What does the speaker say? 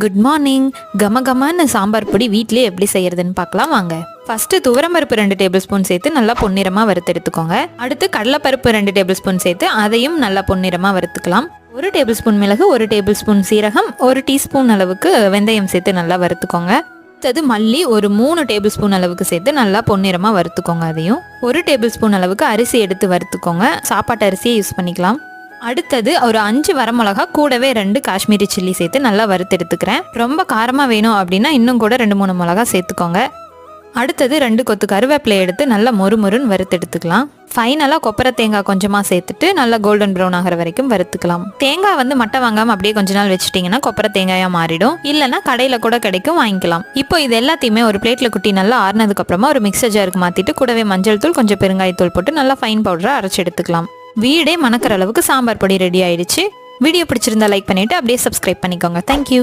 Good morning. கமகமான sambar பொடி வீட்டிலே எப்படி செய்யறதுன்னு பார்க்கலாம் வாங்க. ஃபர்ஸ்ட் துவரம்பருப்பு 2 டேபிள் ஸ்பூன் சேர்த்து நல்லா பொன்னிறமா வறுத்தெடுத்துக்கோங்க. அடுத்து கடலைப்பருப்பு 2 டேபிள் ஸ்பூன் சேர்த்து அதையும் நல்லா பொன்னிறமா வறுத்துக்கலாம். 1 டேபிள் ஸ்பூன் மிளகு, 1 டேபிள் ஸ்பூன் சீரகம், 1 டீஸ்பூன் அளவுக்கு வெந்தயம் சேர்த்து நல்லா வறுத்துக்கோங்க. அடுத்தது மல்லி ஒரு 3 டேபிள் ஸ்பூன் அளவுக்கு சேர்த்து நல்லா பொன்னிறமா வறுத்துக்கோங்க. அதையும் 1 டேபிள் ஸ்பூன் அளவுக்கு அரிசி எடுத்து வறுத்துக்கோங்க. சாப்பாட்டு அரிசியை யூஸ் பண்ணிக்கலாம். அடுத்தது ஒரு 5 வரமிளகா கூடவே 2 காஷ்மீரி சில்லி சேர்த்து நல்லா வறுத்து எடுத்துக்கிறேன். ரொம்ப காரமாக வேணும் அப்படின்னா இன்னும் கூட 2-3 மிளகா சேர்த்துக்கோங்க. அடுத்தது 2 கொத்து கருவேப்பிலை எடுத்து நல்லா மொறுமொறுன்னு வறுத்து எடுத்துக்கலாம். ஃபைனலாக கொப்பரை தேங்காய் கொஞ்சமாக சேர்த்துட்டு நல்லா கோல்டன் ப்ரௌன் ஆகிற வரைக்கும் வறுத்துக்கலாம். தேங்காய் மட்டை வாங்காமல் அப்படியே கொஞ்ச நாள் வச்சுட்டிங்கன்னா கொப்பரை தேங்காயாக மாறிடும். இல்லைன்னா கடையில் கூட கிடைக்கும், வாங்கிக்கலாம். இப்போ இது எல்லாத்தையுமே ஒரு பிளேட்டில் குட்டி நல்லா ஆறுனதுக்கு அப்புறமா ஒரு மிக்சர் ஜாருக்கு மாற்றிட்டு கூடவே மஞ்சள் தூள், கொஞ்சம் பெருங்காயத்தூள் போட்டு நல்லா ஃபைன் பவுடரை அரைச்சி எடுத்துக்கலாம். வீடே மணக்கிற அளவுக்கு சாம்பார் பொடி ரெடி ஆயிடுச்சு. வீடியோ பிடிச்சிருந்தா லைக் பண்ணிட்டு அப்படியே சப்ஸ்கிரைப் பண்ணிக்கோங்க. தேங்க்யூ.